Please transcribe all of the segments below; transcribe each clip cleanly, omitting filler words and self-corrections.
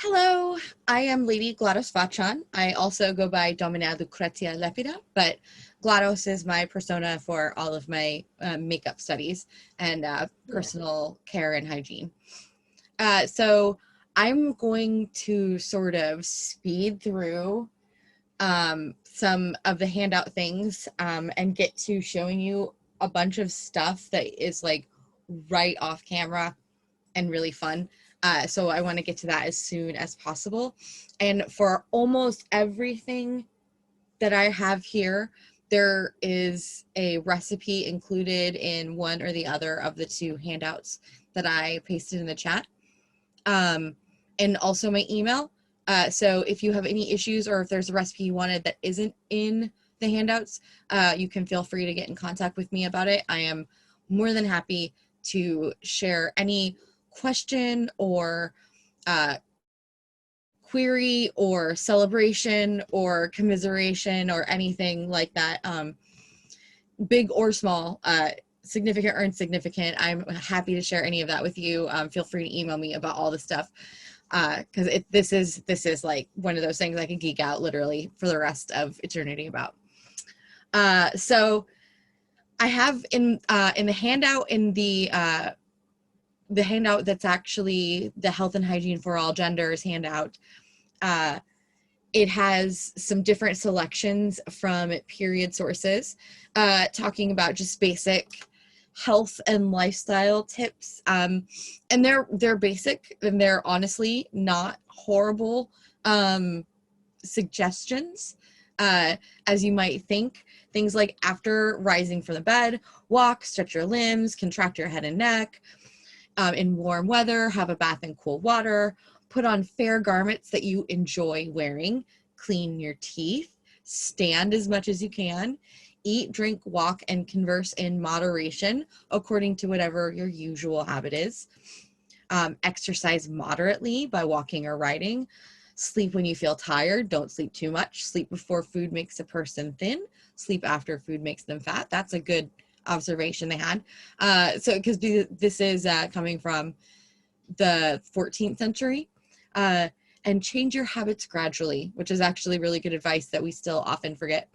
Hello, I am Lady Gwlados Vachan. I also go by Domina Lucretia Lepida, but Gwlados is my persona for all of my makeup studies and personal care and hygiene. So I'm going to sort of speed through some of the handout things and get to showing you a bunch of stuff that is like right off camera and really fun. So I want to get to that as soon as possible. And for almost everything that I have here, there is a recipe included in one or the other of the two handouts that I pasted in the chat. And also my email. So if you have any issues or if there's a recipe you wanted that isn't in the handouts, you can feel free to get in contact with me about it. I am more than happy to share any question or query or celebration or commiseration or anything like that, big or small, significant or insignificant. I'm happy to share any of that with you. Feel free to email me about all the stuff, because this is like one of those things I can geek out literally for the rest of eternity about. So I have in the handout, in the handout that's actually the Health and Hygiene for All Genders handout, it has some different selections from period sources, talking about just basic health and lifestyle tips. And they're basic, and they're honestly not horrible suggestions, as you might think. Things like after rising from the bed, walk, stretch your limbs, contract your head and neck. In warm weather, have a bath in cool water, put on fair garments that you enjoy wearing, clean your teeth, stand as much as you can, eat, drink, walk, and converse in moderation according to whatever your usual habit is. Exercise moderately by walking or riding. Sleep when you feel tired. Don't sleep too much. Sleep before food makes a person thin. Sleep after food makes them fat. That's a good observation they had. So because this is coming from the 14th century. And change your habits gradually, which is actually really good advice that we still often forget.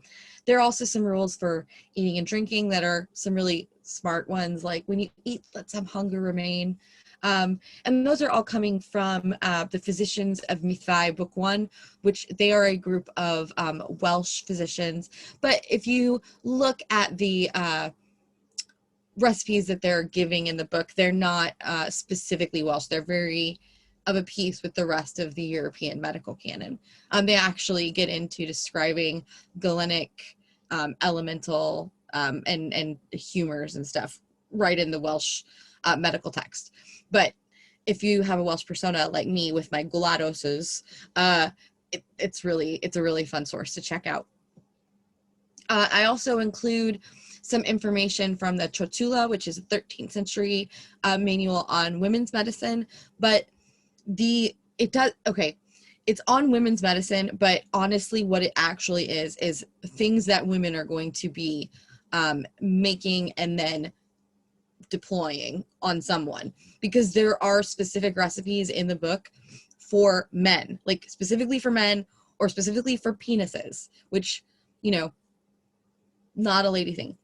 There are also some rules for eating and drinking that are some really smart ones, like when you eat, let some hunger remain. And those are all coming from the Physicians of Mythai, Book 1, which they are a group of Welsh physicians. But if you look at the recipes that they're giving in the book, they're not specifically Welsh. They're very of a piece with the rest of the European medical canon. They actually get into describing Galenic, elemental, and humors and stuff right in the Welsh medical text. But if you have a Welsh persona like me with my Gwladoses, it's a really fun source to check out. I also include some information from the Furtula, which is a 13th century manual on women's medicine, but it's on women's medicine, but honestly what it actually is things that women are going to be making and then deploying on someone, because there are specific recipes in the book for men, like specifically for men or specifically for penises, which, you know, not a lady thing.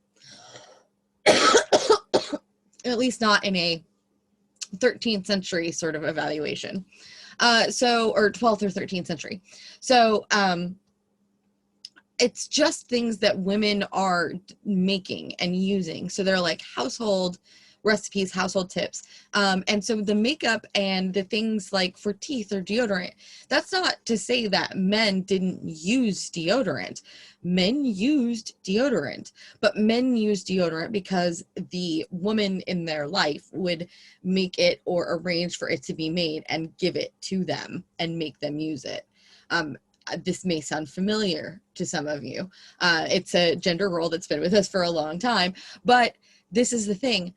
At least not in a 13th century sort of evaluation. Or 12th or 13th century. So it's just things that women are making and using. So they're like household recipes, household tips. And so the makeup and the things like for teeth or deodorant, that's not to say that men didn't use deodorant. Men used deodorant, but men used deodorant because the woman in their life would make it or arrange for it to be made and give it to them and make them use it. This may sound familiar to some of you. It's a gender role that's been with us for a long time, but this is the thing.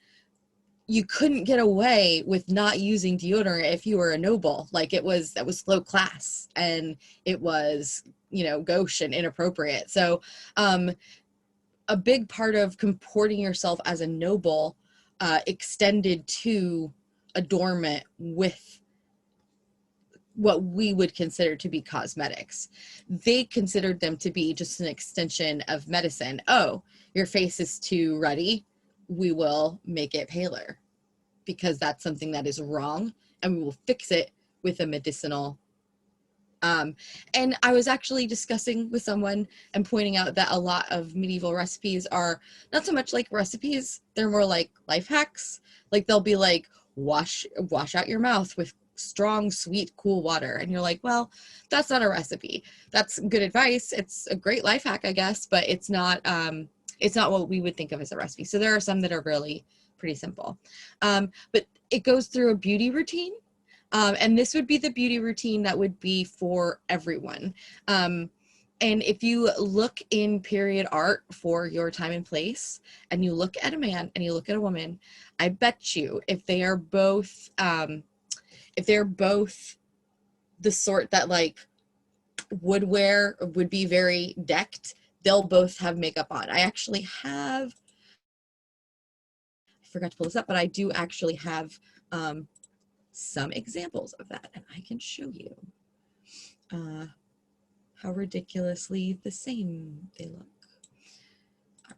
You couldn't get away with not using deodorant if you were a noble. Like that was low class, and it was, you know, gauche and inappropriate. So a big part of comporting yourself as a noble extended to adornment with what we would consider to be cosmetics. They considered them to be just an extension of medicine. Oh, your face is too ruddy. We will make it paler because that's something that is wrong, and we will fix it with a medicinal. And I was actually discussing with someone and pointing out that a lot of medieval recipes are not so much like recipes, they're more like life hacks. Like they'll be like, wash out your mouth with strong, sweet, cool water. And you're like, well, that's not a recipe. That's good advice. It's a great life hack, I guess, but it's not what we would think of as a recipe. So there are some that are really pretty simple. But it goes through a beauty routine. And this would be the beauty routine that would be for everyone. And if you look in period art for your time and place, and you look at a man and you look at a woman, I bet you if they are both the sort that like would be very decked, they'll both have makeup on. I forgot to pull this up, but I do actually have some examples of that, and I can show you how ridiculously the same they look. All right.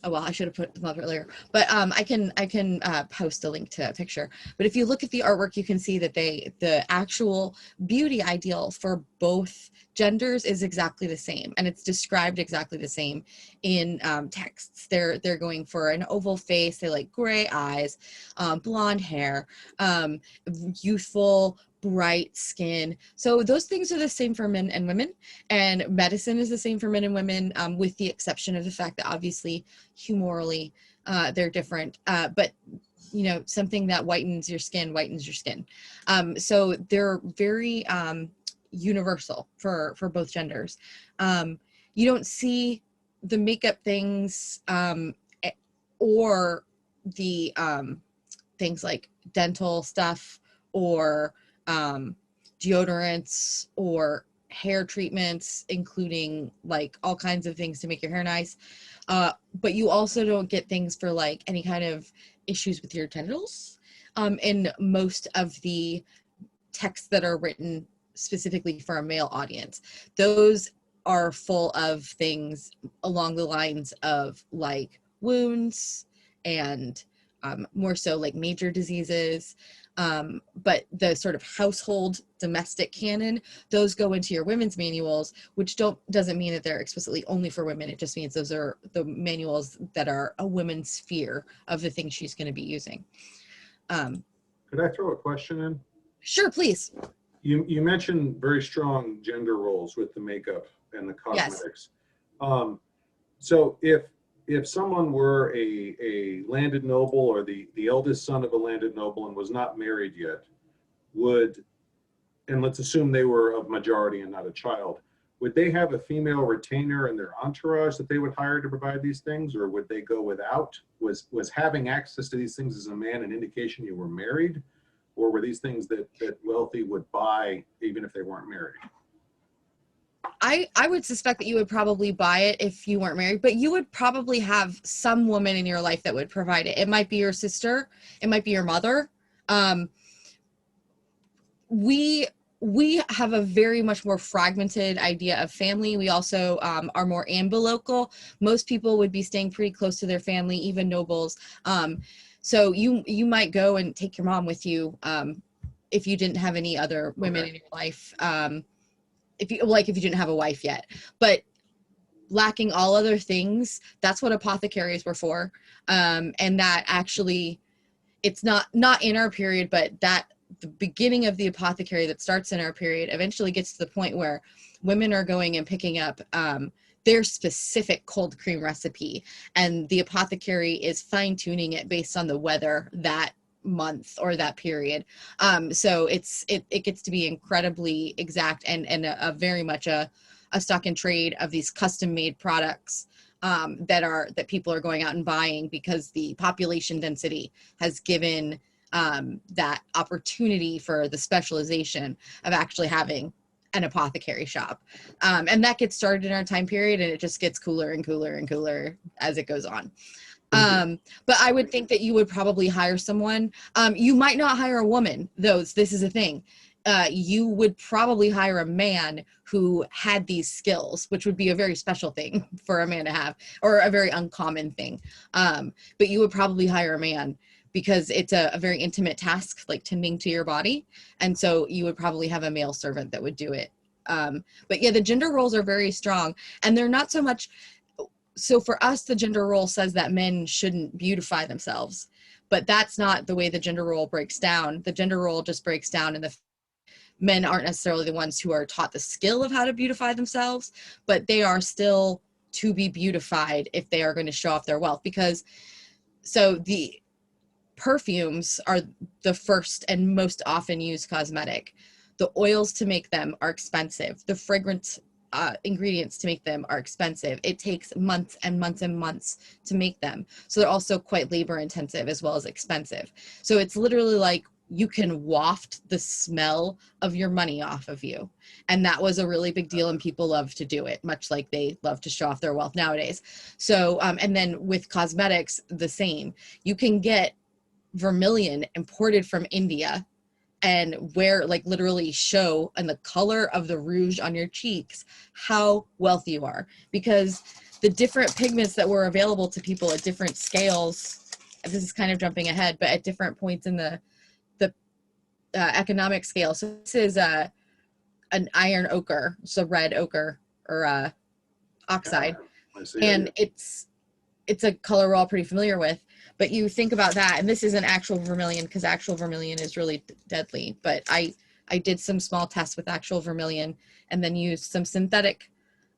Oh, well, I should have put them up earlier, but I can post a link to a picture. But if you look at the artwork, you can see that the actual beauty ideal for both genders is exactly the same, and it's described exactly the same in texts. They're going for an oval face. They like gray eyes, blonde hair, youthful, bright skin. So those things are the same for men and women, and medicine is the same for men and women, with the exception of the fact that obviously humorally they're different, but you know, something that whitens your skin. So they're very universal for both genders. You don't see the makeup things or the things like dental stuff or deodorants or hair treatments, including like all kinds of things to make your hair nice. But you also don't get things for like any kind of issues with your genitals. In most of the texts that are written specifically for a male audience, those are full of things along the lines of like wounds and more so like major diseases. But the sort of household domestic canon, those go into your women's manuals, which doesn't mean that they're explicitly only for women. It just means those are the manuals that are a woman's sphere of the things she's going to be using. Could I throw a question in? Sure, please. You mentioned very strong gender roles with the makeup and the cosmetics. Yes. So if someone were a landed noble or the eldest son of a landed noble and was not married yet, and let's assume they were of majority and not a child, would they have a female retainer in their entourage that they would hire to provide these things, or would they go without? Was having access to these things as a man an indication you were married, or were these things that wealthy would buy even if they weren't married? I would suspect that you would probably buy it if you weren't married, but you would probably have some woman in your life that would provide it. It might be your sister, it might be your mother. We have a very much more fragmented idea of family. We also are more ambilocal. Most people would be staying pretty close to their family, even nobles. So you might go and take your mom with you if you didn't have any other women in your life. If you didn't have a wife yet, but lacking all other things, that's what apothecaries were for. And that actually, it's not in our period, but that the beginning of the apothecary that starts in our period eventually gets to the point where women are going and picking up their specific cold cream recipe, and the apothecary is fine-tuning it based on the weather that month or that period. So it gets to be incredibly exact and a very much a stock and trade of these custom-made products that people are going out and buying because the population density has given that opportunity for the specialization of actually having an apothecary shop. And that gets started in our time period, and it just gets cooler and cooler and cooler as it goes on. But I would think that you would probably hire someone. You might not hire a woman, though. This is a thing. You would probably hire a man who had these skills, which would be a very special thing for a man to have, or a very uncommon thing. But you would probably hire a man because it's a very intimate task, like tending to your body. And so you would probably have a male servant that would do it. But yeah, the gender roles are very strong, and they're not so much. So for us, the gender role says that men shouldn't beautify themselves, but that's not the way the gender role breaks down. The gender role just breaks down in the men aren't necessarily the ones who are taught the skill of how to beautify themselves, but they are still to be beautified if they are going to show off their wealth. Because so the perfumes are the first and most often used cosmetic. The oils to make them are expensive. The fragrance ingredients to make them are expensive. It takes months and months and months to make them. So they're also quite labor intensive as well as expensive. So it's literally like you can waft the smell of your money off of you. And that was a really big deal, and people love to do it, much like they love to show off their wealth nowadays. So, and then with cosmetics, the same. You can get vermilion imported from India and wear, like, literally show in the color of the rouge on your cheeks how wealthy you are, because the different pigments that were available to people at different scales, this is kind of jumping ahead, but at different points in the economic scale. So this is an iron ochre, so red ochre or oxide, and it's a color we're all pretty familiar with. But you think about that, and this is an actual vermilion, because actual vermilion is really deadly. But I did some small tests with actual vermilion and then used some synthetic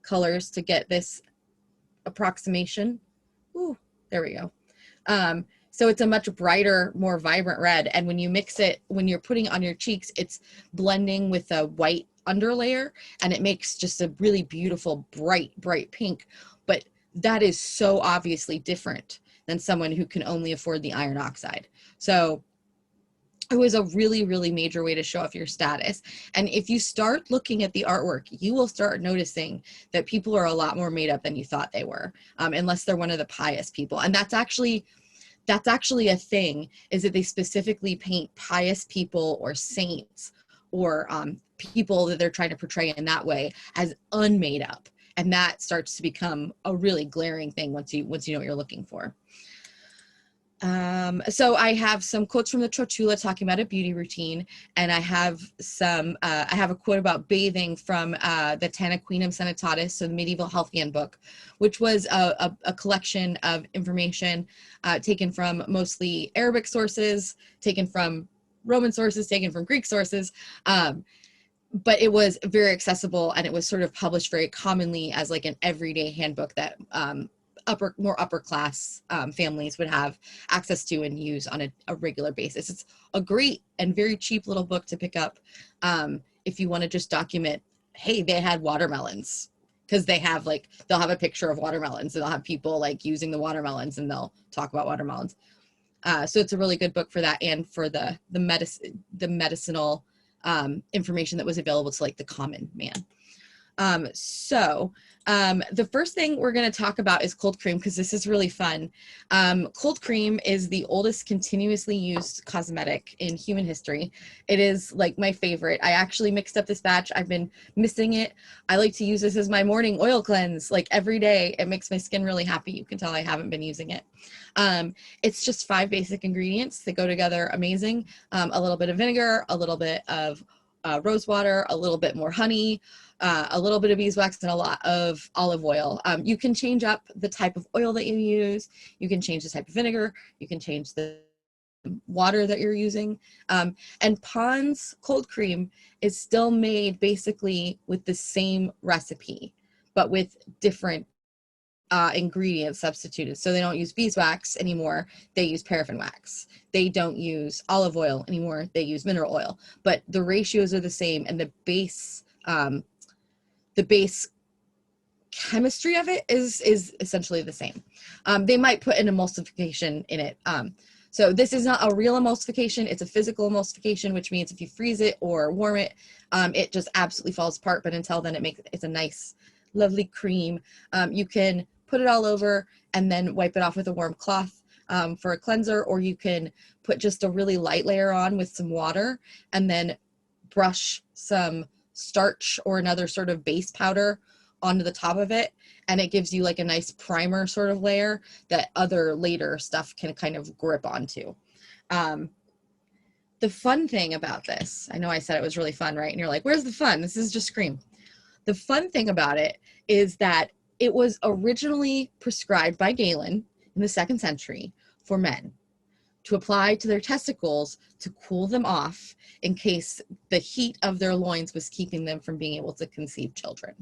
colors to get this approximation. Ooh, there we go. So it's a much brighter, more vibrant red. And when you mix it, when you're putting it on your cheeks, it's blending with a white underlayer, and it makes just a really beautiful, bright pink. But that is so obviously different than someone who can only afford the iron oxide. So it was a really, really major way to show off your status. And if you start looking at the artwork, you will start noticing that people are a lot more made up than you thought they were, unless they're one of the pious people. And that's actually a thing, is that they specifically paint pious people or saints or people that they're trying to portray in that way as unmade up. And that starts to become a really glaring thing once you know what you're looking for. So I have some quotes from the Furtula talking about a beauty routine, and I have a quote about bathing from the Anachronism Sanitatis, so the Medieval Health Handbook, which was a collection of information taken from mostly Arabic sources, taken from Roman sources, taken from Greek sources, but it was very accessible, and it was sort of published very commonly as like an everyday handbook that more upper class families would have access to and use on a regular basis. It's a great and very cheap little book to pick up if you want to just document, hey, they had watermelons, because they'll have a picture of watermelons, and they'll have people like using the watermelons, and they'll talk about watermelons. So it's a really good book for that, and for the medicinal information that was available to like the common man. The first thing we're going to talk about is cold cream, because this is really fun. Cold cream is the oldest continuously used cosmetic in human history. It is like my favorite. I actually mixed up this batch. I've been missing it. I like to use this as my morning oil cleanse, like every day. It makes my skin really happy. You can tell I haven't been using it. It's just 5 basic ingredients that go together amazing. A little bit of vinegar, a little bit of rose water, a little bit more honey, a little bit of beeswax, and a lot of olive oil. You can change up the type of oil that you use. You can change the type of vinegar. You can change the water that you're using. And Pond's cold cream is still made basically with the same recipe, but with different ingredients substituted. So they don't use beeswax anymore. They use paraffin wax. They don't use olive oil anymore. They use mineral oil. But the ratios are the same, and the base chemistry of it is essentially the same. They might put an emulsification in it. So this is not a real emulsification. It's a physical emulsification, which means if you freeze it or warm it, it just absolutely falls apart. But until then, it's a nice, lovely cream. You can put it all over and then wipe it off with a warm cloth for a cleanser, or you can put just a really light layer on with some water and then brush some starch or another sort of base powder onto the top of it, and it gives you like a nice primer sort of layer that other later stuff can kind of grip onto. The fun thing about this, I know I said it was really fun, right? And you're like, where's the fun? This is just cream. The fun thing about it is that it was originally prescribed by Galen in the 2nd century for men to apply to their testicles to cool them off in case the heat of their loins was keeping them from being able to conceive children.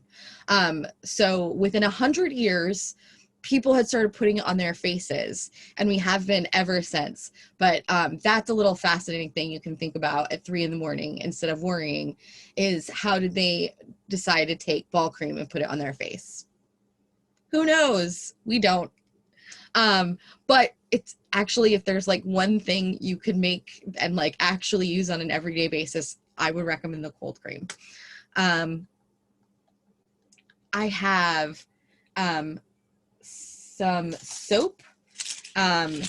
So within 100 years, people had started putting it on their faces, and we have been ever since. But that's a little fascinating thing you can think about at 3 a.m. instead of worrying, is how did they decide to take ball cream and put it on their face? Who knows? We don't. But it's actually, if there's like one thing you could make and like actually use on an everyday basis, I would recommend the cold cream. I have some soap. I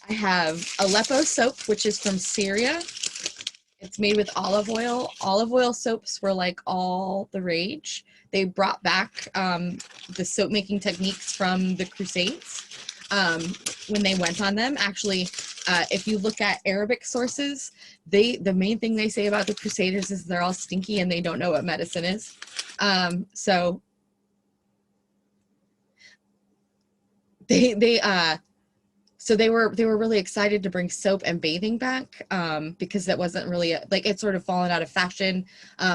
have Aleppo soap, which is from Syria. It's made with olive oil. Olive oil soaps were like all the rage. They brought back the soap making techniques from the Crusades when they went on them. Actually, if you look at Arabic sources, the main thing they say about the Crusaders is they're all stinky and they don't know what medicine is. So they were really excited to bring soap and bathing back because that wasn't really it's sort of fallen out of fashion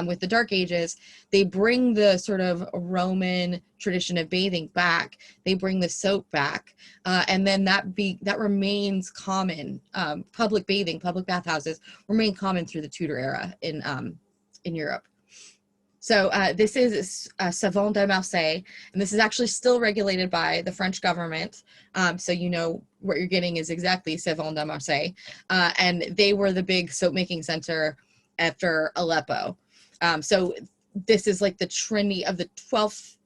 with the Dark Ages. They bring the sort of Roman tradition of bathing back. They bring the soap back, and then that remains common. Public bathing, public bathhouses remain common through the Tudor era in Europe. So this is Savon de Marseille, and this is actually still regulated by the French government. So you know what you're getting is exactly Savon de Marseille. And they were the big soap making center after Aleppo. So this is like the trendy of the 12th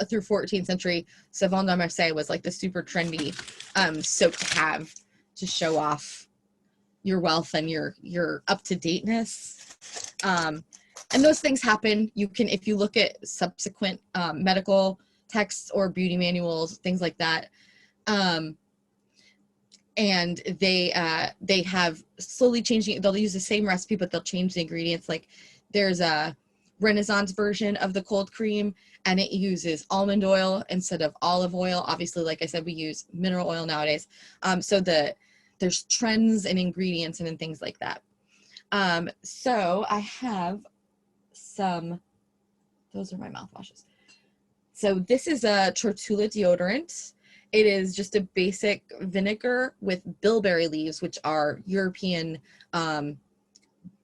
through 14th century. Savon de Marseille was like the super trendy soap to have to show off your wealth and your up-to-dateness. And those things happen. You can, if you look at subsequent medical texts or beauty manuals, things like that, and they have slowly changing. They'll use the same recipe, but they'll change the ingredients. Like there's a Renaissance version of the cold cream, and it uses almond oil instead of olive oil. Obviously, like I said, we use mineral oil nowadays. So there's trends and ingredients and things like that. So I have those are my mouthwashes. So this is a Furtula deodorant. It is just a basic vinegar with bilberry leaves, which are European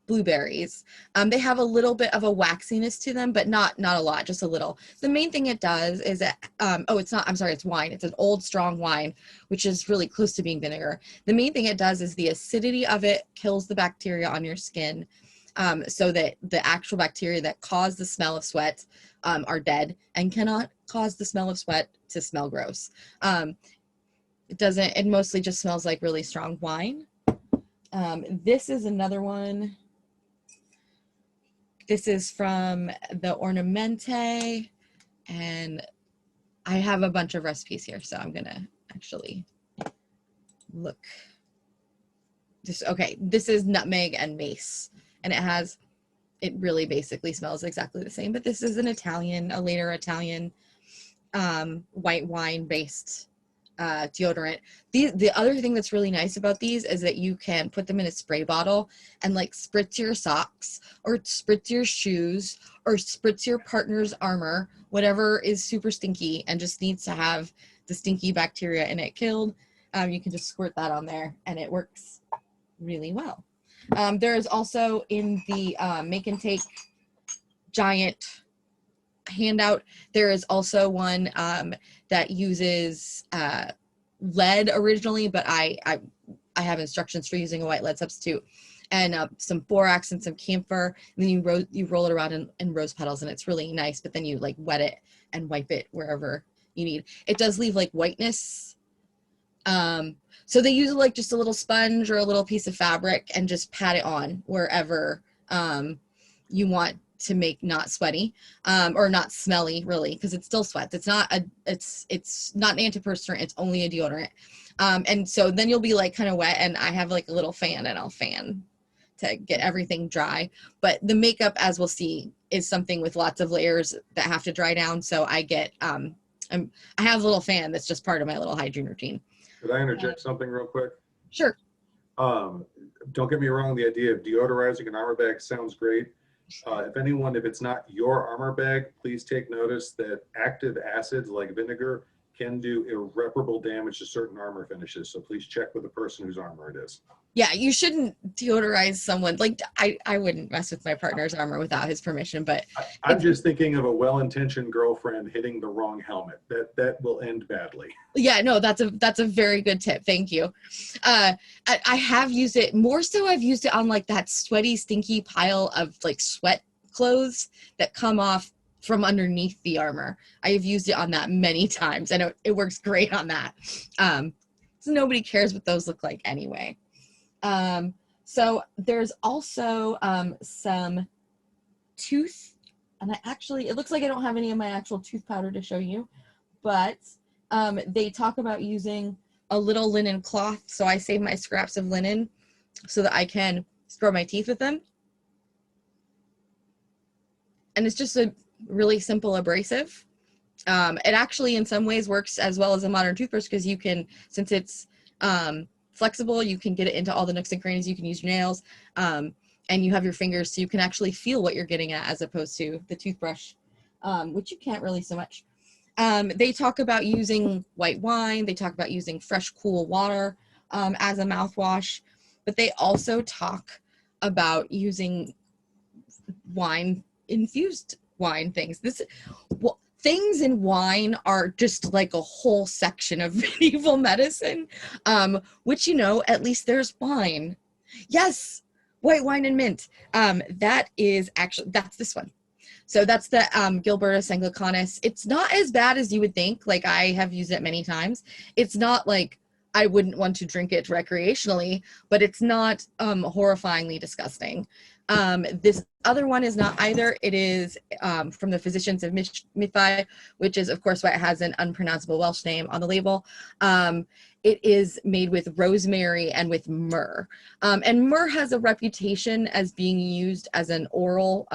blueberries. They have a little bit of a waxiness to them, but not a lot, just a little. The main thing it does is that, it's wine. It's an old strong wine, which is really close to being vinegar. The main thing it does is the acidity of it kills the bacteria on your skin. So that the actual bacteria that cause the smell of sweat are dead and cannot cause the smell of sweat to smell gross. It mostly just smells like really strong wine. This is another one. This is from the Ornamente, and I have a bunch of recipes here, so I'm gonna actually look. This is nutmeg and mace. And it really basically smells exactly the same, but this is a later Italian white wine based deodorant. The other thing that's really nice about these is that you can put them in a spray bottle and like spritz your socks or spritz your shoes or spritz your partner's armor, whatever is super stinky and just needs to have the stinky bacteria in it killed. You can just squirt that on there and it works really well. There is also in the make and take giant handout, there is also one that uses lead originally, but I I have instructions for using a white lead substitute, and some borax and some camphor. And then you roll it around in rose petals, and it's really nice. But then you like wet it and wipe it wherever you need. It does leave like whiteness. So they use like just a little sponge or a little piece of fabric and just pat it on wherever you want to make not sweaty or not smelly, really, because it still sweats. It's not an antiperspirant, it's only a deodorant. And so then you'll be like kind of wet, and I have like a little fan, and I'll fan to get everything dry. But the makeup, as we'll see, is something with lots of layers that have to dry down. So I get I have a little fan that's just part of my little hygiene routine. Could I interject something real quick? Sure. Don't get me wrong, the idea of deodorizing an armor bag sounds great. If it's not your armor bag, please take notice that active acids like vinegar can do irreparable damage to certain armor finishes. So please check with the person whose armor it is. Yeah, you shouldn't deodorize someone. Like, I wouldn't mess with my partner's armor without his permission, but I'm just thinking of a well-intentioned girlfriend hitting the wrong helmet. That will end badly. Yeah, no, that's a very good tip. Thank you. I have used it more so. I've used it on like that sweaty, stinky pile of like sweat clothes that come off from underneath the armor. I have used it on that many times, and it works great on that. So nobody cares what those look like anyway. So there's also some tooth, and it looks like I don't have any of my actual tooth powder to show you, but they talk about using a little linen cloth. So I save my scraps of linen so that I can scrub my teeth with them. And it's just a really simple abrasive. It actually in some ways works as well as a modern toothbrush, because you can, since it's flexible, you can get it into all the nooks and crannies. You can use your nails, and you have your fingers, so you can actually feel what you're getting at, as opposed to the toothbrush, which you can't really so much. They talk about using white wine. They talk about using fresh, cool water as a mouthwash, but they also talk about using infused wine things. Things in wine are just like a whole section of medieval medicine, which, at least there's wine. Yes, white wine and mint. That's this one. So that's the Gilbertus Anglicanus. It's not as bad as you would think. Like, I have used it many times. It's not like I wouldn't want to drink it recreationally, but it's not horrifyingly disgusting. This other one is not either. It is from the Physicians of Mythi, which is, of course, why it has an unpronounceable Welsh name on the label. It is made with rosemary and with myrrh. And myrrh has a reputation as being used as an oral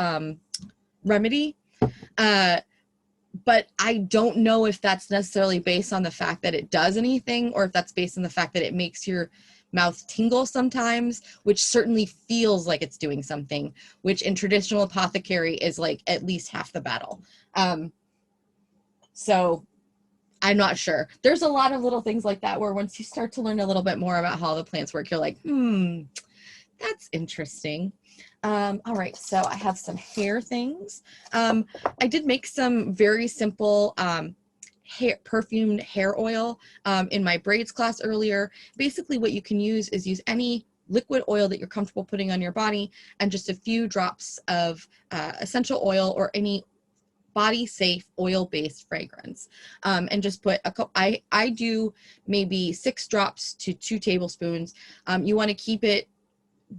remedy. But I don't know if that's necessarily based on the fact that it does anything, or if that's based on the fact that it makes your mouth tingle sometimes, which certainly feels like it's doing something, which in traditional apothecary is like at least half the battle. So I'm not sure. There's a lot of little things like that where once you start to learn a little bit more about how the plants work, you're like, that's interesting. All right, so I have some hair things. I did make some very simple perfumed hair oil in my braids class earlier. Basically what you can use is use any liquid oil that you're comfortable putting on your body, and just a few drops of essential oil or any body safe oil-based fragrance, and just put a couple. I do maybe 6 drops to 2 tablespoons. You want to keep it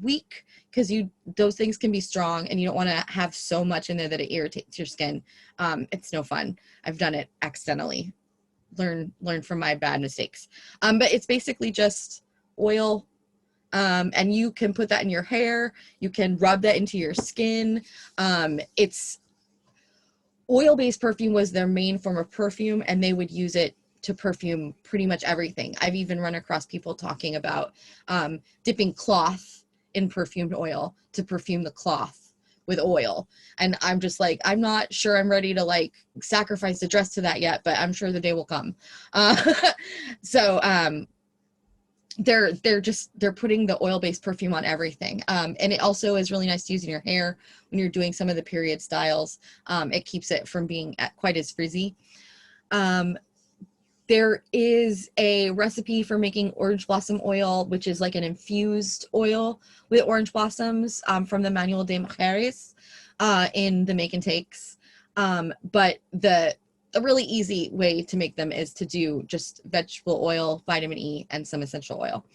weak, because those things can be strong, and you don't want to have so much in there that it irritates your skin. It's no fun. I've done it accidentally. Learn from my bad mistakes. But it's basically just oil, and you can put that in your hair. You can rub that into your skin. It's oil-based perfume was their main form of perfume, and they would use it to perfume pretty much everything. I've even run across people talking about dipping cloth in perfumed oil to perfume the cloth with oil. And I'm just like, I'm not sure I'm ready to like sacrifice the dress to that yet, but I'm sure the day will come. So they're putting the oil-based perfume on everything. And it also is really nice to use in your hair when you're doing some of the period styles. It keeps it from being quite as frizzy. There is a recipe for making orange blossom oil, which is like an infused oil with orange blossoms from the Manual de Mujeres in the Make and Takes. But a really easy way to make them is to do just vegetable oil, vitamin E, and some essential oil.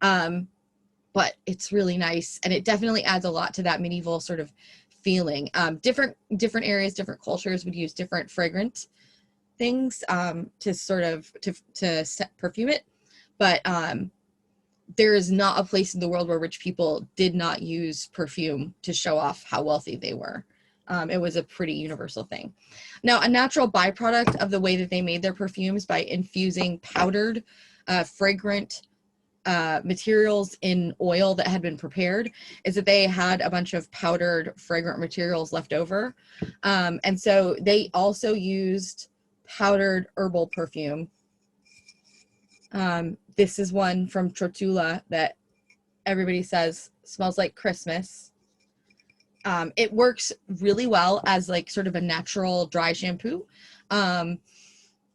But it's really nice, and it definitely adds a lot to that medieval sort of feeling. Different areas, different cultures would use different fragrant things to sort of to perfume it, but there is not a place in the world where rich people did not use perfume to show off how wealthy they were. It was a pretty universal thing. Now, a natural byproduct of the way that they made their perfumes by infusing powdered fragrant materials in oil that had been prepared is that they had a bunch of powdered fragrant materials left over, and so they also used powdered herbal perfume. This is one from Furtula that everybody says smells like Christmas. It works really well as like sort of a natural dry shampoo.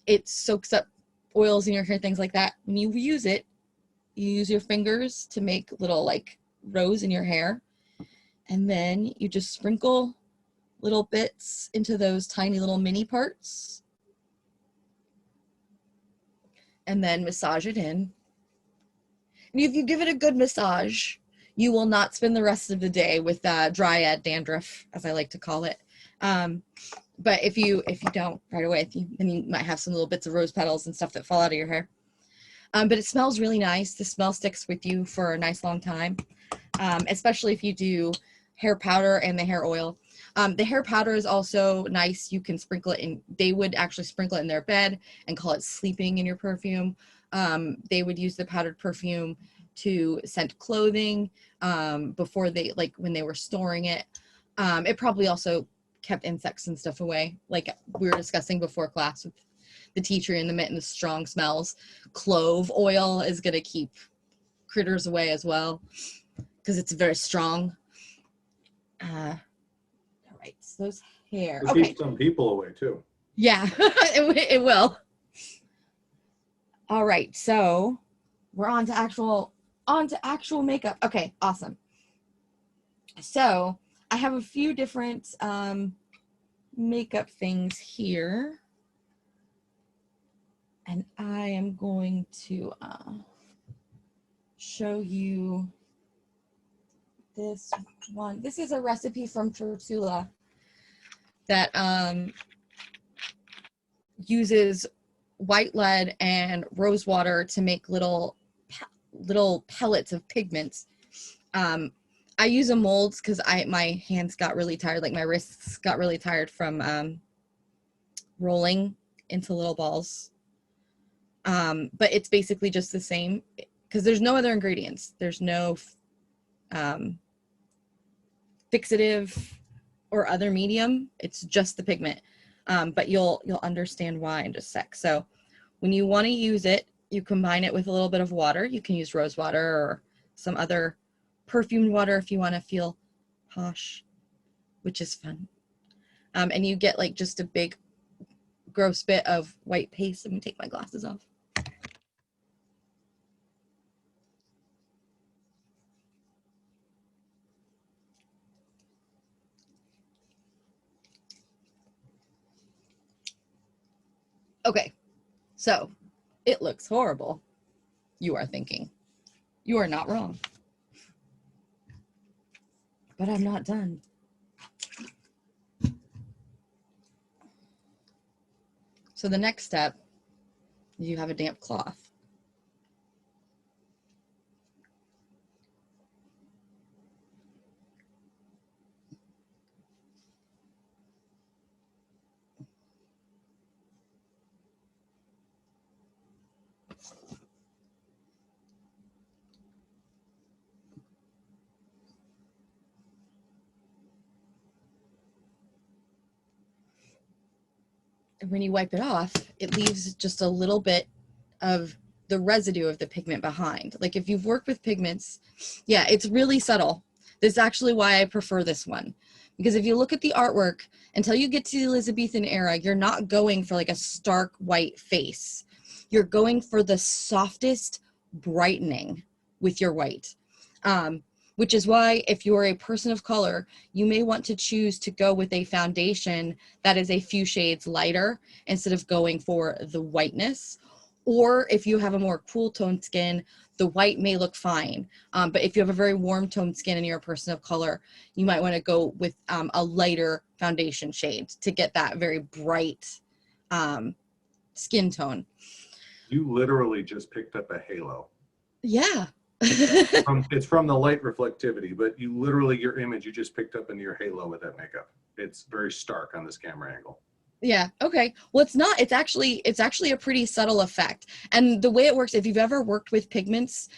It soaks up oils in your hair, things like that. When you use it, you use your fingers to make little like rows in your hair, and then you just sprinkle little bits into those tiny little mini parts, and then massage it in. And if you give it a good massage, you will not spend the rest of the day with dryad dandruff, as I like to call it. But if you don't right away, then you might have some little bits of rose petals and stuff that fall out of your hair. But it smells really nice. The smell sticks with you for a nice long time, especially if you do hair powder and the hair oil. The hair powder is also nice. You can sprinkle it in. They would actually sprinkle it in their bed and call it sleeping in your perfume. They would use the powdered perfume to scent clothing before they, like when they were storing it. It probably also kept insects and stuff away, like we were discussing before class with the tea tree and the mint and the strong smells. Clove oil is going to keep critters away as well because it's very strong. All right, so those hair. It keeps some people away too. Yeah, it will. All right, so we're on to actual makeup. Okay, awesome. So I have a few different makeup things here, and I am going to show you this one. This is a recipe from Furtula that uses white lead and rose water to make little pellets of pigments. I use a molds because my hands got really tired, like my wrists got really tired from rolling into little balls. But it's basically just the same because there's no other ingredients. There's no fixative or other medium. It's just the pigment. But you'll understand why in just a sec. So when you want to use it, you combine it with a little bit of water. You can use rose water or some other perfumed water if you want to feel posh, which is fun. And you get like just a big gross bit of white paste. Let me take my glasses off. Okay, so it looks horrible. You are thinking. You are not wrong. But I'm not done. So the next step is you have a damp cloth. And when you wipe it off, it leaves just a little bit of the residue of the pigment behind. Like if you've worked with pigments, yeah, it's really subtle. This is actually why I prefer this one. Because if you look at the artwork, until you get to the Elizabethan era, you're not going for like a stark white face. you're going for the softest brightening with your white. Which is why if you're a person of color, you may want to choose to go with a foundation that is a few shades lighter instead of going for the whiteness. Or if you have a more cool toned skin, the white may look fine. But if you have a very warm toned skin and you're a person of color, you might want to go with a lighter foundation shade to get that very bright skin tone. You literally just picked up a halo. Yeah. It's from the light reflectivity, but you literally, your image, you just picked up into your halo with that makeup. It's very stark on this camera angle. Yeah. Okay. Well, it's not. It's actually a pretty subtle effect. And the way it works, if you've ever worked with pigments,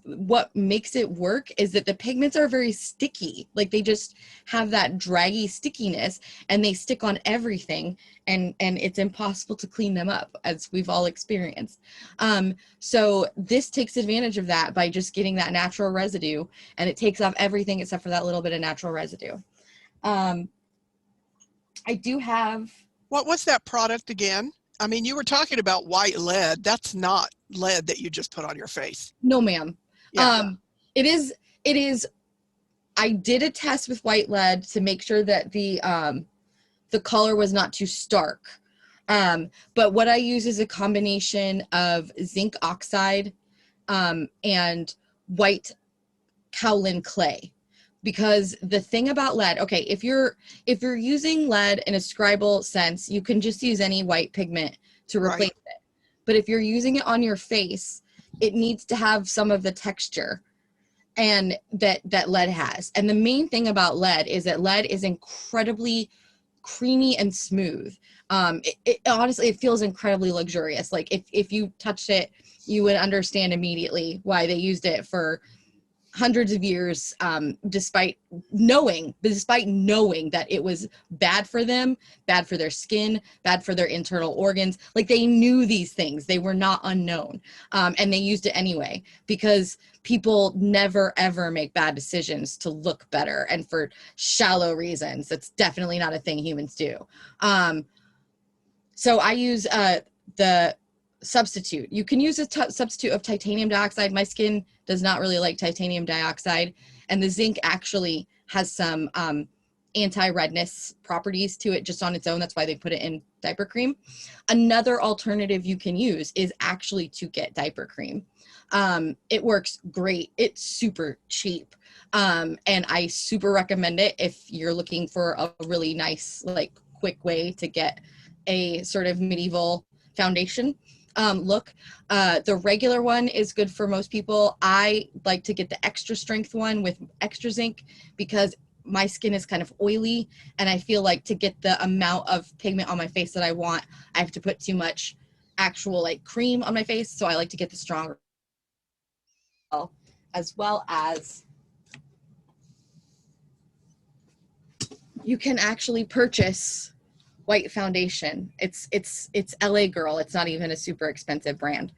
what makes it work is that the pigments are very sticky. Like they just have that draggy stickiness, and they stick on everything, and it's impossible to clean them up, as we've all experienced. So this takes advantage of that by just getting that natural residue, and it takes off everything except for that little bit of natural residue. I do have. What was that product again? I mean, you were talking about white lead. That's not lead that you just put on your face. No, ma'am. Yeah. It is. I did a test with white lead to make sure that the color was not too stark. But what I use is a combination of zinc oxide and white kaolin clay. Because the thing about lead, okay, if you're using lead in a scribal sense, you can just use any white pigment to replace it. But if you're using it on your face, it needs to have some of the texture and that lead has. And the main thing about lead is that lead is incredibly creamy and smooth. Honestly, it feels incredibly luxurious. Like if you touched it, you would understand immediately why they used it for hundreds of years, despite knowing that it was bad for them, bad for their skin, bad for their internal organs. Like they knew these things, they were not unknown, and they used it anyway, because people never ever make bad decisions to look better and for shallow reasons. That's definitely not a thing humans do. So I use the substitute. You can use a substitute of titanium dioxide. My skin does not really like titanium dioxide, and the zinc actually has some anti-redness properties to it just on its own. That's why they put it in diaper cream. Another alternative you can use is actually to get diaper cream. It works great. It's super cheap, and I super recommend it if you're looking for a really nice, like, quick way to get a sort of medieval foundation look. The regular one is good for most people. I like to get the extra strength one with extra zinc because my skin is kind of oily, and I feel like to get the amount of pigment on my face that I want, I have to put too much actual like cream on my face. So I like to get the stronger, as well as you can actually purchase white foundation. It's LA Girl. It's not even a super expensive brand.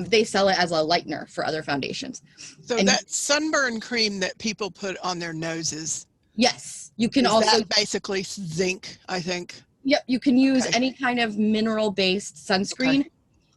They sell it as a lightener for other foundations. So and that sunburn cream that people put on their noses. Yes, you can is also that basically zinc, I think. Yep, you can use any kind of mineral-based sunscreen. Okay.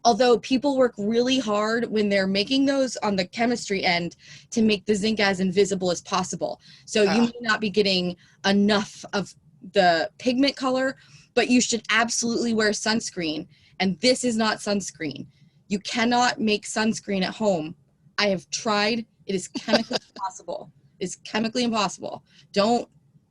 Although people work really hard when they're making those on the chemistry end to make the zinc as invisible as possible. So you may not be getting enough of the pigment color, but you should absolutely wear sunscreen. And this is not sunscreen. You cannot make sunscreen at home. I have tried. It is chemically impossible. It's chemically impossible. Don't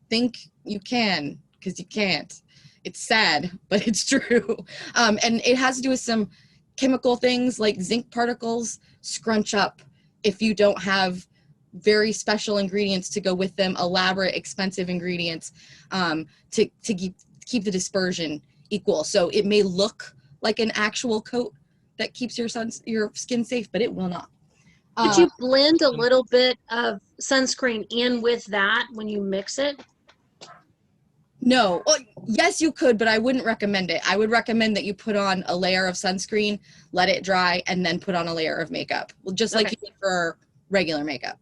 think you can, because you can't. It's sad, but it's true. And it has to do with some chemical things like zinc particles scrunch up if you don't have very special ingredients to go with them, elaborate, expensive ingredients to keep the dispersion equal. So it may look like an actual coat that keeps your skin safe, but it will not. Could you blend a little bit of sunscreen in with that when you mix it? No. Well, yes, you could, but I wouldn't recommend it. I would recommend that you put on a layer of sunscreen, let it dry, and then put on a layer of makeup. Well, just like you did for regular makeup.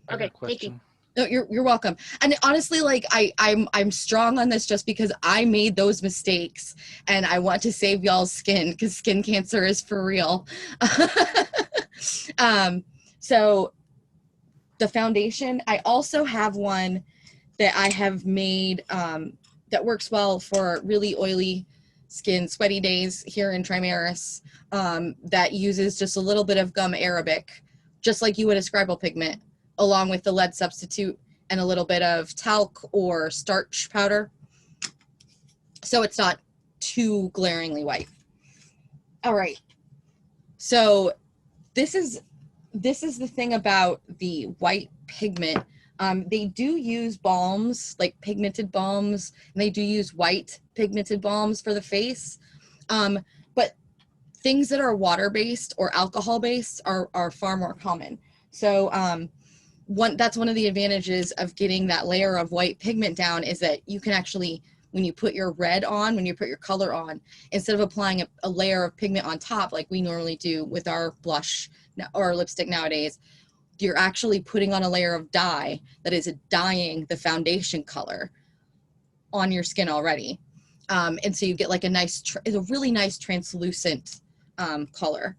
I got a Okay, thank you. question. No, you're welcome. And honestly, like I'm strong on this just because I made those mistakes and I want to save y'all's skin because skin cancer is for real. So the foundation, I also have one that I have made that works well for really oily skin, sweaty days here in Trimaris, that uses just a little bit of gum arabic, just like you would a scribal pigment, along with the lead substitute and a little bit of talc or starch powder. So it's not too glaringly white. All right. So this is the thing about the white pigment. They do use balms, like pigmented balms, and they do use white pigmented balms for the face. But things that are water-based or alcohol-based are far more common. So that's one of the advantages of getting that layer of white pigment down is that you can actually, when you put your red on, when you put your color on, instead of applying a layer of pigment on top like we normally do with our blush or lipstick nowadays, you're actually putting on a layer of dye that is dyeing the foundation color on your skin already. And so you get like it's a really nice translucent color.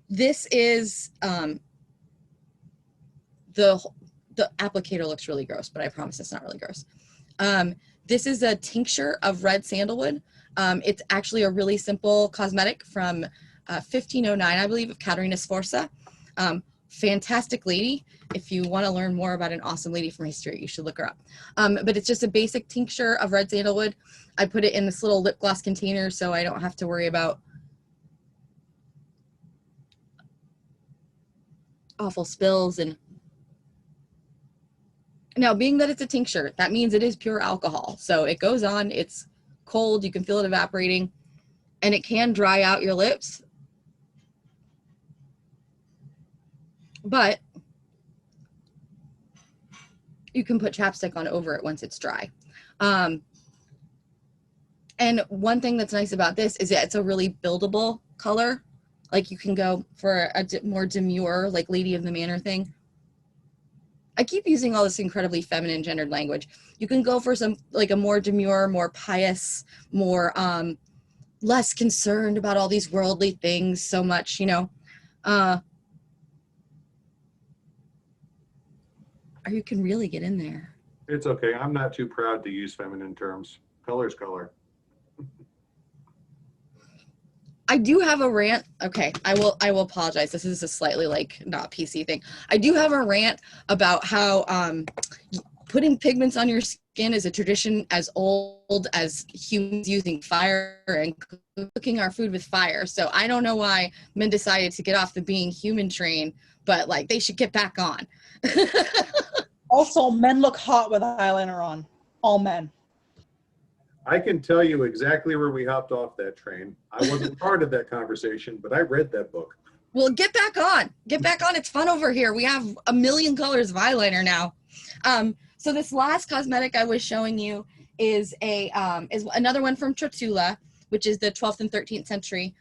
This is, the applicator looks really gross, but I promise it's not really gross. This is a tincture of red sandalwood. It's actually a really simple cosmetic from 1509, I believe, of Caterina Sforza. Fantastic lady. If you want to learn more about an awesome lady from history, you should look her up. But it's just a basic tincture of red sandalwood. I put it in this little lip gloss container so I don't have to worry about awful spills. And now, being that it's a tincture, that means it is pure alcohol. So it goes on, it's cold, you can feel it evaporating, and it can dry out your lips. But you can put chapstick on over it once it's dry. And one thing that's nice about this is that it's a really buildable color. Like you can go for a more demure, like Lady of the Manor thing. I keep using all this incredibly feminine gendered language. You can go for some, like a more demure, more pious, more less concerned about all these worldly things so much, you know. Or you can really get in there. It's okay. I'm not too proud to use feminine terms. Color's color. I do have a rant. Okay, I will apologize. This is a slightly like not PC thing. I do have a rant about how putting pigments on your skin is a tradition as old as humans using fire and cooking our food with fire. So I don't know why men decided to get off the being human train, but like they should get back on. Also, men look hot with eyeliner on. All men. I can tell you exactly where we hopped off that train. I wasn't part of that conversation, but I read that book. Well, get back on. Get back on. It's fun over here. We have a million colors of eyeliner now. So this last cosmetic I was showing you is another one from Furtula, which is the 12th and 13th century.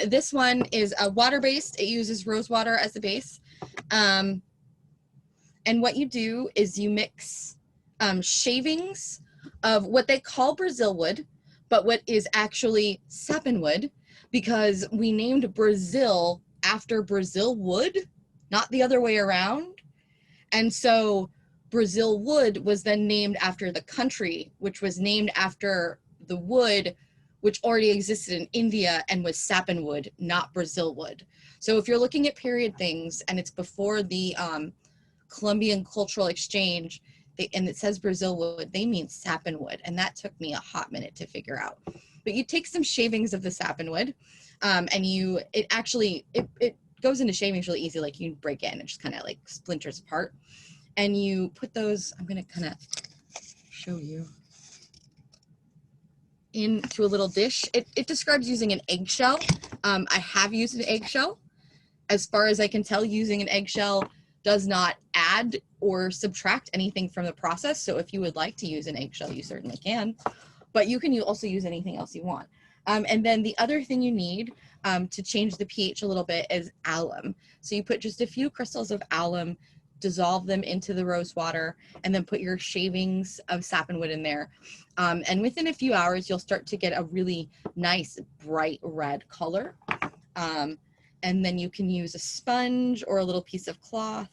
This one is water-based. It uses rose water as the base. And what you do is you mix shavings of what they call brazilwood, but what is actually sapinwood, because we named Brazil after Brazil wood, not the other way around. And so Brazil wood was then named after the country, which was named after the wood which already existed in India and was sapinwood, not Brazil wood. So if you're looking at period things and it's before the Columbian Cultural Exchange, and it says Brazil wood, they mean sapinwood, and that took me a hot minute to figure out. But you take some shavings of the sapinwood, and it goes into shavings really easy. Like you break it and it just kind of like splinters apart, and you put those. I'm gonna kind of show you into a little dish. It describes using an eggshell. I have used an eggshell. As far as I can tell, using an eggshell does not add or subtract anything from the process. So if you would like to use an eggshell, you certainly can, but you can also use anything else you want. And then the other thing you need to change the pH a little bit is alum. So you put just a few crystals of alum dissolve them into the rose water, and then put your shavings of sappinwood in there. And within a few hours, you'll start to get a really nice bright red color. And then you can use a sponge or a little piece of cloth.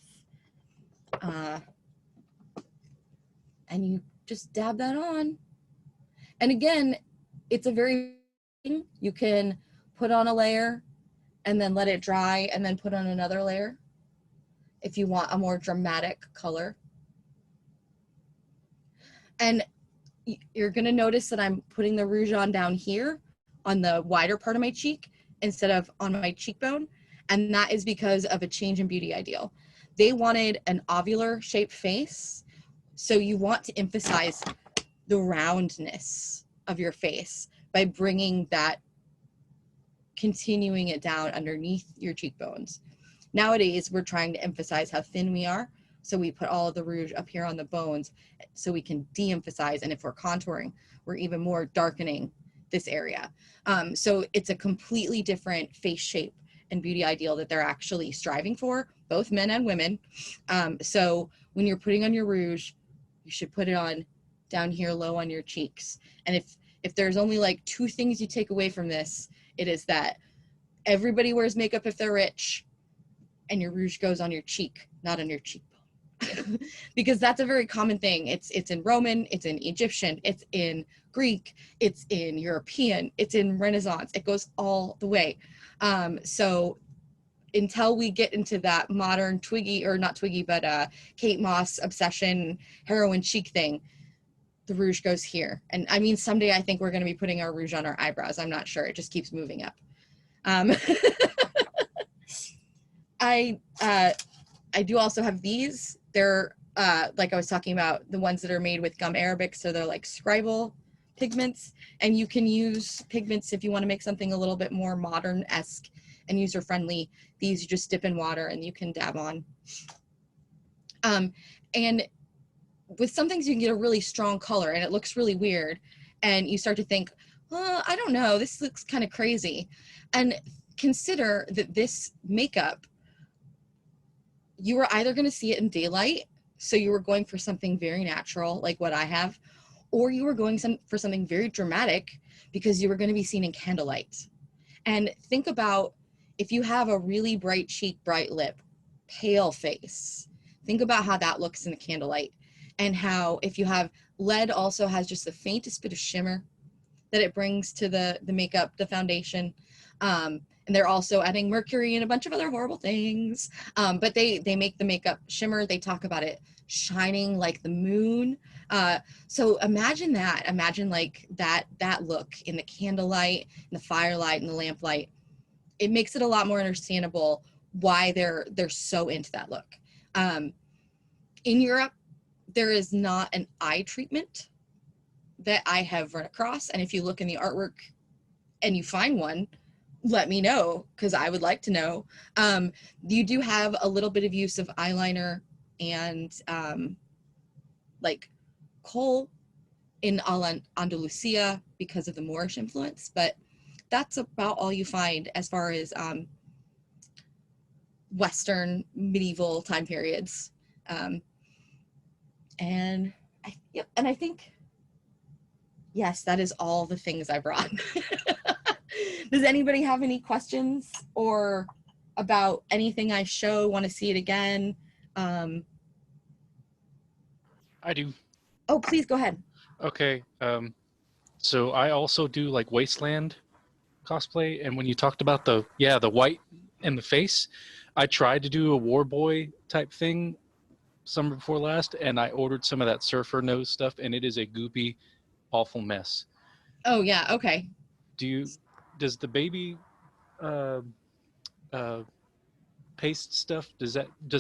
And you just dab that on. And again, it's a very, you can put on a layer and then let it dry and then put on another layer if you want a more dramatic color. And you're gonna notice that I'm putting the rouge on down here on the wider part of my cheek instead of on my cheekbone. And that is because of a change in beauty ideal. They wanted an ovular shaped face. So you want to emphasize the roundness of your face by bringing that, continuing it down underneath your cheekbones. Nowadays, we're trying to emphasize how thin we are. So we put all of the rouge up here on the bones so we can de-emphasize. And if we're contouring, we're even more darkening this area. So it's a completely different face shape and beauty ideal that they're actually striving for, both men and women. So when you're putting on your rouge, you should put it on down here low on your cheeks. And if there's only like 2 things you take away from this, it is that everybody wears makeup if they're rich, and your rouge goes on your cheek, not on your cheekbone. Because that's a very common thing. It's in Roman, it's in Egyptian, it's in Greek, it's in European, it's in Renaissance. It goes all the way. So until we get into that modern Twiggy, or not Twiggy, but Kate Moss obsession, heroin chic thing, the rouge goes here. And I mean, someday I think we're going to be putting our rouge on our eyebrows. I'm not sure. It just keeps moving up. I do also have these. They're like I was talking about, the ones that are made with gum arabic. So they're like scribal pigments, and you can use pigments if you want to make something a little bit more modern-esque and user-friendly. These you just dip in water and you can dab on. And with some things you can get a really strong color and it looks really weird, and you start to think, well, I don't know, this looks kind of crazy. And consider that this makeup, you were either going to see it in daylight, so you were going for something very natural like what I have, or you were going for something very dramatic because you were going to be seen in candlelight. And think about if you have a really bright cheek, bright lip, pale face, think about how that looks in the candlelight. And how if you have lead also has just the faintest bit of shimmer that it brings to the makeup, the foundation. And they're also adding mercury and a bunch of other horrible things. But they make the makeup shimmer. They talk about it shining like the moon. So imagine that. Imagine like that look in the candlelight, in the firelight, and the lamplight. It makes it a lot more understandable why they're so into that look. In Europe, there is not an eye treatment that I have run across. And if you look in the artwork and you find one, let me know, because I would like to know. You do have a little bit of use of eyeliner and like kohl in Andalusia because of the Moorish influence, but that's about all you find as far as Western medieval time periods. And I think, yes, that is all the things I brought. Does anybody have any questions or about anything I show, want to see it again? I do. Oh, please go ahead. Okay. So I also do like Wasteland cosplay, and when you talked about the white in the face, I tried to do a war boy type thing summer before last, and I ordered some of that surfer nose stuff, and it is a goopy, awful mess. Oh yeah, okay. Does the baby paste stuff, does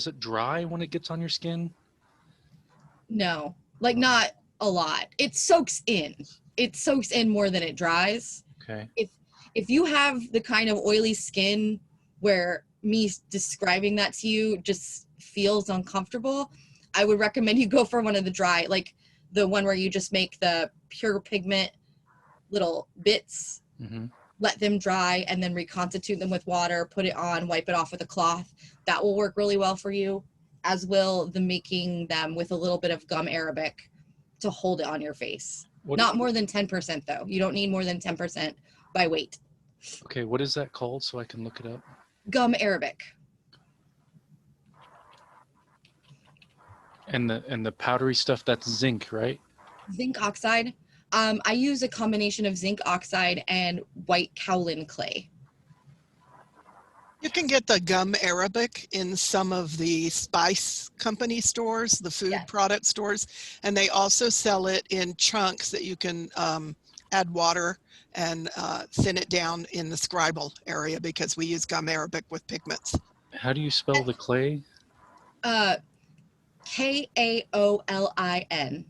it dry when it gets on your skin? No, like not a lot. It soaks in. It soaks in more than it dries. Okay. If you have the kind of oily skin where me describing that to you just feels uncomfortable, I would recommend you go for one of the dry, like the one where you just make the pure pigment little bits, let them dry, and then reconstitute them with water, put it on, wipe it off with a cloth. That will work really well for you. as will the making them with a little bit of gum arabic to hold it on your face. Not more than 10% though. You don't need more than 10% by weight. Okay, what is that called so I can look it up? Gum arabic. And the powdery stuff, that's zinc, right? Zinc oxide. I use a combination of zinc oxide and white kaolin clay. You can get the gum arabic in some of the spice company stores, the food product stores, and they also sell it in chunks that you can add water and thin it down in the scribal area, because we use gum arabic with pigments. How do you spell the clay? Kaolin.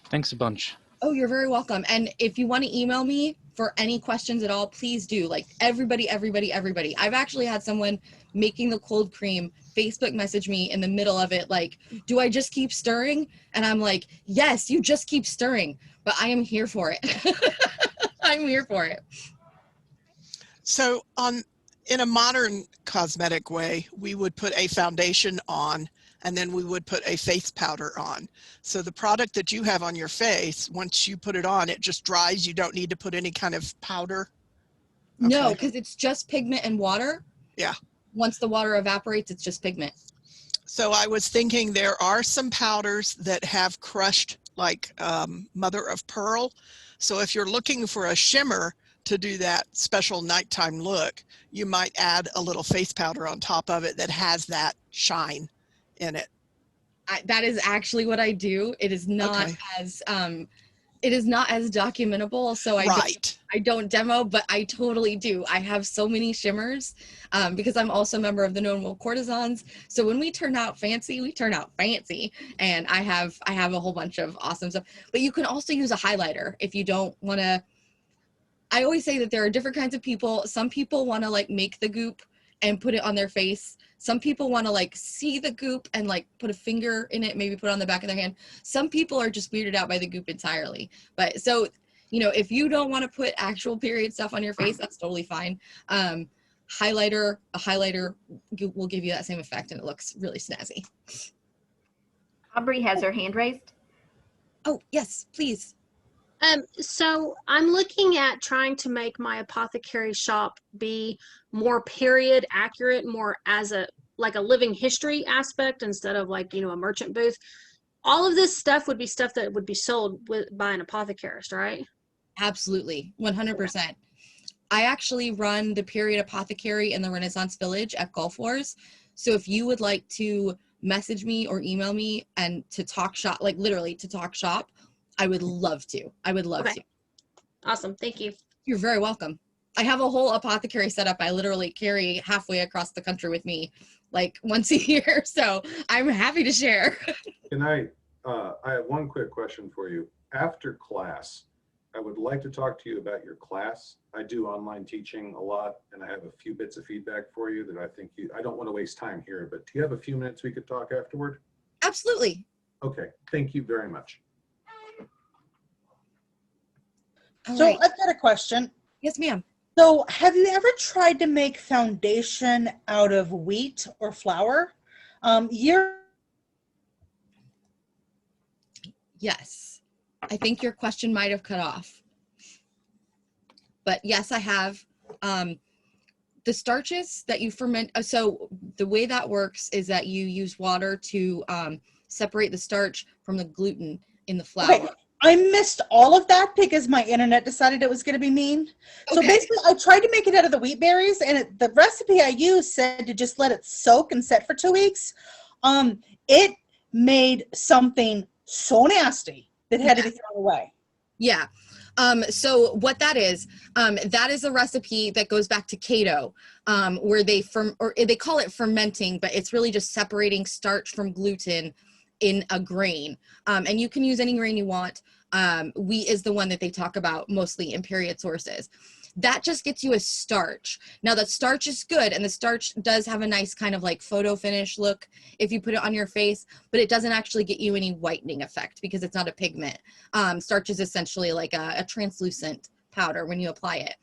Thanks a bunch. Oh, you're very welcome. And if you want to email me for any questions at all, please do. Like everybody. I've actually had someone making the cold cream Facebook message me in the middle of it, like, do I just keep stirring? And I'm like, yes, you just keep stirring, but I am here for it. I'm here for it. So in a modern cosmetic way, we would put a foundation on, and then we would put a face powder on. So the product that you have on your face, once you put it on, it just dries. You don't need to put any kind of powder. Okay. No, because it's just pigment and water. Yeah. Once the water evaporates, it's just pigment. So I was thinking there are some powders that have crushed, like mother of pearl. So if you're looking for a shimmer to do that special nighttime look, you might add a little face powder on top of it that has that shine in it. That is actually what I do. It is not as documentable, so I don't demo, but I totally do. I have so many shimmers because I'm also a member of the Known World Courtesans. So when we turn out fancy, we turn out fancy, and I have a whole bunch of awesome stuff. But you can also use a highlighter if you don't want to. I always say that there are different kinds of people. Some people want to like make the goop and put it on their face. Some people want to like see the goop and like put a finger in it, maybe put it on the back of their hand. Some people are just weirded out by the goop entirely. But so, if you don't want to put actual period stuff on your face, that's totally fine. A highlighter will give you that same effect, and it looks really snazzy. Aubrey has her hand raised. Oh, yes, please. So I'm looking at trying to make my apothecary shop be more period accurate, more as a living history aspect instead of like, a merchant booth. All of this stuff would be stuff that would be sold by an apothecarist, right? Absolutely. 100%. I actually run the period apothecary in the Renaissance Village at Gulf Wars. So if you would like to message me or email me and to talk shop, like literally to talk shop, I would love to. to. Awesome. Thank you. You're very welcome. I have a whole apothecary setup I literally carry halfway across the country with me like once a year. So I'm happy to share. Can I have one quick question for you. After class, I would like to talk to you about your class. I do online teaching a lot, and I have a few bits of feedback for you that I think I don't want to waste time here, but do you have a few minutes we could talk afterward? Absolutely. Okay. Thank you very much. All So right. I've got a question. Yes, ma'am. So have you ever tried to make foundation out of wheat or flour? Yes. I think your question might have cut off. But yes, I have. The starches that you ferment, so the way that works is that you use water to separate the starch from the gluten in the flour. Okay. I missed all of that because my internet decided it was going to be mean. So Okay. basically, I tried to make it out of the wheat berries, and the recipe I used said to just let it soak and set for 2 weeks. It made something so nasty that had to be thrown away. Yeah. So what that is a recipe that goes back to Cato, where they call it fermenting, but it's really just separating starch from gluten in a grain. And you can use any grain you want. Wheat is the one that they talk about mostly in period sources. That just gets you a starch. Now the starch is good, and the starch does have a nice kind of like photo finish look if you put it on your face, but it doesn't actually get you any whitening effect because it's not a pigment. Starch is essentially like a translucent powder when you apply it.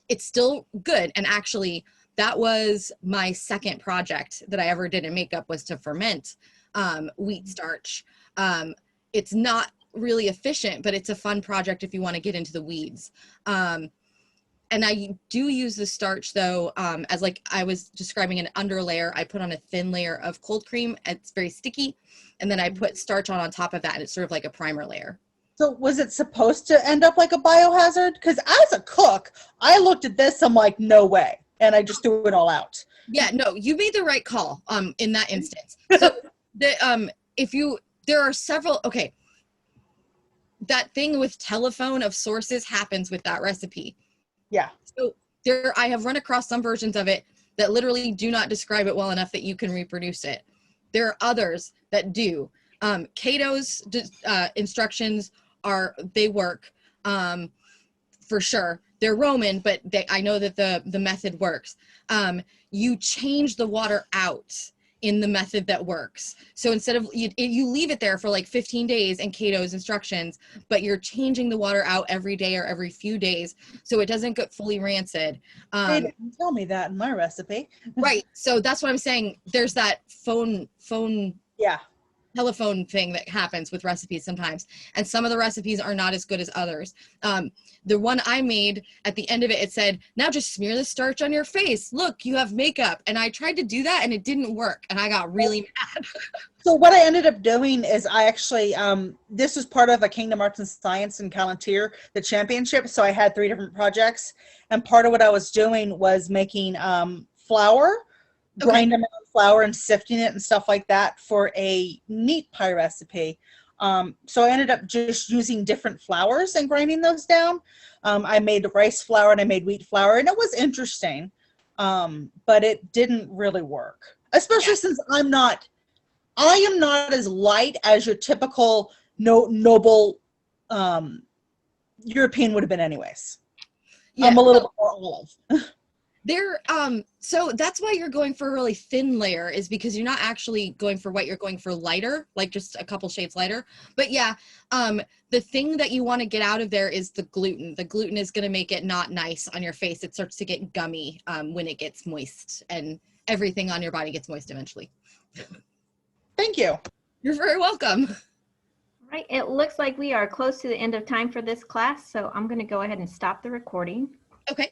It's still good, and actually that was my second project that I ever did in makeup, was to ferment wheat starch. It's not really efficient, but it's a fun project if you want to get into the weeds. And I do use the starch though, as like I was describing an underlayer. I put on a thin layer of cold cream. It's very sticky. And then I put starch on top of that, and it's sort of like a primer layer. So was it supposed to end up like a biohazard? Because as a cook, I looked at this, I'm like, no way. And I just threw it all out. Yeah, no, you made the right call in that instance. So there are several, okay. That thing with telephone of sources happens with that recipe. Yeah. So I have run across some versions of it that literally do not describe it well enough that you can reproduce it. There are others that do. Cato's instructions they work for sure. They're Roman, but I know that the method works. You change the water out in the method that works. So instead of, you leave it there for like 15 days in Cato's instructions, but you're changing the water out every day or every few days so it doesn't get fully rancid. They didn't tell me that in my recipe. Right. So that's what I'm saying. There's that telephone thing that happens with recipes sometimes. And some of the recipes are not as good as others. The one I made, at the end of it, it said, now just smear the starch on your face. Look, you have makeup. And I tried to do that and it didn't work. And I got really mad. So what I ended up doing is I actually, this was part of a Kingdom Arts and Science and Palantir, the championship. So I had 3 different projects. And part of what I was doing was making flour, grinding out flour and sifting it and stuff like that for a meat pie recipe. So I ended up just using different flours and grinding those down. I made rice flour and I made wheat flour, and it was interesting, but it didn't really work, especially since I am not as light as your typical noble European would have been anyways. Yeah. I'm a little bit more olive. So that's why you're going for a really thin layer, is because you're not actually going for white, you're going for lighter, like just a couple shades lighter. But yeah, the thing that you want to get out of there is the gluten. The gluten is going to make it not nice on your face. It starts to get gummy when it gets moist, and everything on your body gets moist eventually. Thank you. You're very welcome. Right, it looks like we are close to the end of time for this class, so I'm going to go ahead and stop the recording. Okay.